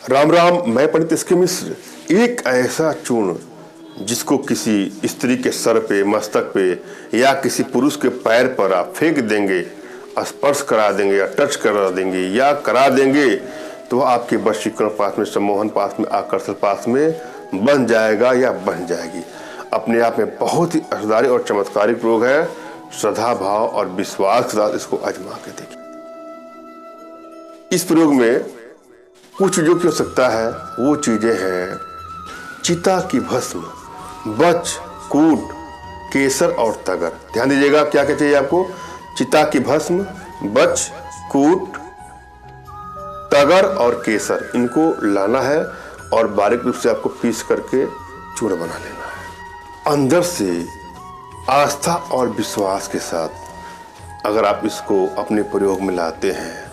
राम राम। मैं पंडित एस के मिश्र। एक ऐसा चूर्ण जिसको किसी स्त्री के सर पे, मस्तक पे या किसी पुरुष के पैर पर आप फेंक देंगे, स्पर्श करा देंगे या टच करा देंगे या करा देंगे तो आपके वशीकरण पास में, सम्मोहन पास में, आकर्षण पास में बन जाएगा या बन जाएगी। अपने आप में बहुत ही असरदारी और चमत्कारिक प्रयोग है। श्रद्धा भाव और विश्वास के साथ इसको आजमा के देखिए। इस प्रयोग में कुछ जो की हो सकता है वो चीजें हैं चिता की भस्म, बच, कूट, केसर और तगर। ध्यान दीजिएगा क्या क्या चाहिए आपको। चिता की भस्म, बच, कूट, तगर और केसर, इनको लाना है और बारीक रूप से आपको पीस करके चूर्ण बना लेना है। अंदर से आस्था और विश्वास के साथ अगर आप इसको अपने प्रयोग में लाते हैं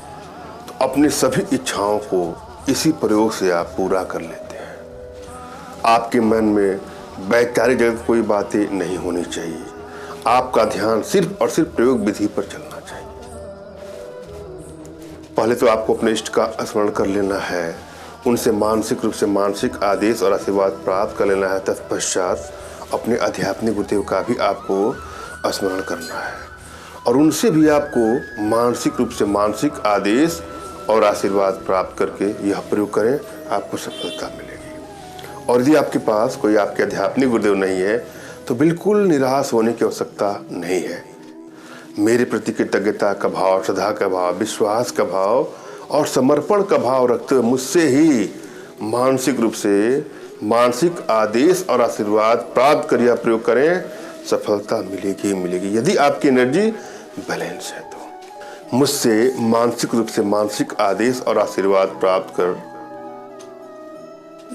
तो अपनी सभी इच्छाओं को इसी प्रयोग से आप पूरा कर लेते हैं। आपके मन में वैचारिक जगत कोई बातें नहीं होनी चाहिए। आपका ध्यान सिर्फ और सिर्फ प्रयोग विधि पर चलना चाहिए। पहले तो आपको अपने इष्ट का स्मरण कर लेना है, उनसे मानसिक रूप से मानसिक आदेश और आशीर्वाद प्राप्त कर लेना है। तत्पश्चात अपने आध्यात्मिक गुरुदेव का भी आपको स्मरण करना है और उनसे भी आपको मानसिक रूप से मानसिक आदेश और आशीर्वाद प्राप्त करके यह प्रयोग करें, आपको सफलता मिलेगी। और यदि आपके पास कोई आपके आध्यात्मिक गुरुदेव नहीं है तो बिल्कुल निराश होने की आवश्यकता नहीं है। मेरे प्रति कृतज्ञता का भाव, श्रद्धा का भाव, विश्वास का भाव और समर्पण का भाव रखते हुए मुझसे ही मानसिक रूप से मानसिक आदेश और आशीर्वाद प्राप्त कर यह प्रयोग करें, सफलता मिलेगी मिलेगी। यदि आपकी एनर्जी बैलेंस है तो मुझसे मानसिक रूप से मानसिक आदेश और आशीर्वाद प्राप्त कर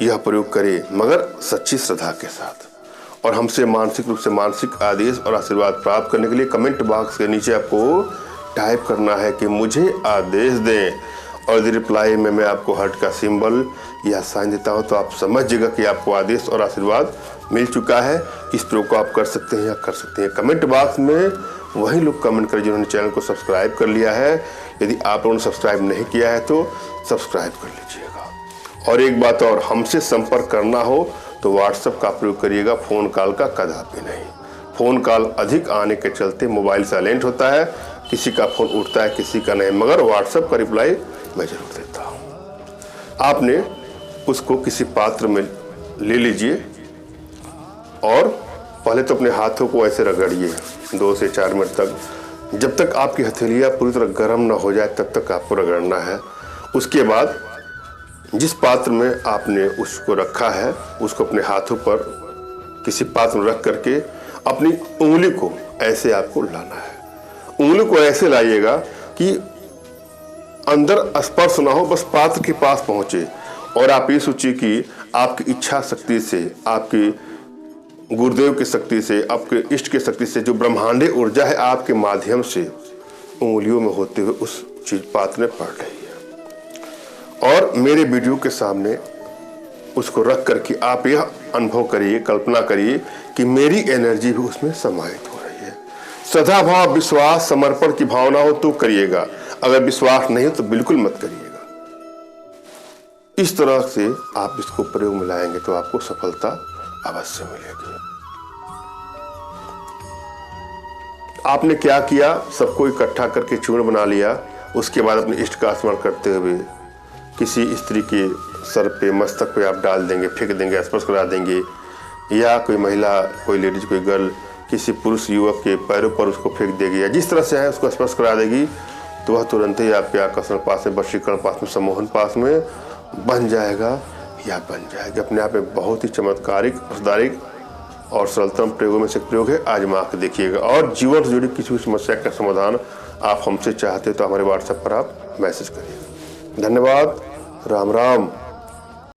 यह प्रयोग करें, मगर सच्ची श्रद्धा के साथ। और हमसे मानसिक रूप से मानसिक आदेश और आशीर्वाद प्राप्त करने के लिए कमेंट बॉक्स के नीचे आपको टाइप करना है कि मुझे आदेश दें, और यदि रिप्लाई में मैं आपको हार्ट का सिंबल या साइन देता हूं तो आप समझिएगा कि आपको आदेश और आशीर्वाद मिल चुका है। इस प्रयोग को आप कर सकते हैं या कर सकते हैं। कमेंट बॉक्स में वही लोग कमेंट करें जिन्होंने चैनल को सब्सक्राइब कर लिया है। यदि आप लोगों ने सब्सक्राइब नहीं किया है तो सब्सक्राइब कर लीजिएगा। और एक बात और, हमसे संपर्क करना हो तो व्हाट्सएप का प्रयोग करिएगा, फोन कॉल का कदापि नहीं। फोन कॉल अधिक आने के चलते मोबाइल साइलेंट होता है, किसी का फोन उठता है किसी का नहीं, मगर व्हाट्सएप का रिप्लाई मैं जरूर देता हूँ। आपने उसको किसी पात्र में ले लीजिए और पहले तो अपने हाथों को ऐसे रगड़िए 2 से 4 मिनट तक, जब तक आपकी हथेलियाँ पूरी तरह गर्म ना हो जाए तब तक आपको रगड़ना है। उसके बाद जिस पात्र में आपने उसको रखा है उसको अपने हाथों पर किसी पात्र में रख करके अपनी उंगली को ऐसे आपको लाना है। उंगली को ऐसे लाइएगा कि अंदर स्पर्श ना हो, बस पात्र के पास पहुंचे। और आप ये सोचिए कि आपकी इच्छा शक्ति से, आपके गुरुदेव की शक्ति से, आपके इष्ट की शक्ति से जो ब्रह्मांडीय ऊर्जा है आपके माध्यम से उंगलियों में होते हुए उस चीज पात्र में पड़ रही है। और मेरे वीडियो के सामने उसको रख करके आप यह अनुभव करिए, कल्पना करिए कि मेरी एनर्जी भी उसमें समाहित हो रही है। श्रद्धा भाव, विश्वास, समर्पण की भावना हो तो करिएगा, अगर विश्वास नहीं हो तो बिल्कुल मत करिएगा। इस तरह से आप इसको प्रयोग में लाएंगे तो आपको सफलता अवश्य मिलेगी। आपने क्या किया, सबको इकट्ठा करके चूर्ण बना लिया। उसके बाद अपने इष्ट का स्मरण करते हुए किसी स्त्री के सर पे, मस्तक पे आप डाल देंगे, फेंक देंगे, स्पर्श करा देंगे, या कोई महिला, कोई लेडीज, कोई गर्ल किसी पुरुष युवक के पैरों पर उसको फेंक देगी या जिस तरह से है उसको स्पर्श करा देगी तो वह तुरंत ही आपके आकर्षण पास में, वशीकरण पास में, सम्मोहन पास में बन जाएगा या बन जाएगी। अपने आप में बहुत ही चमत्कारिक, असरदारिक और सरलतम प्रयोगों में से प्रयोग है। आजमा के देखिएगा। और जीवन से जुड़ी किसी भी समस्या का समाधान आप हमसे चाहते हो तो हमारे व्हाट्सएप पर आप मैसेज करिएगा। धन्यवाद। राम राम।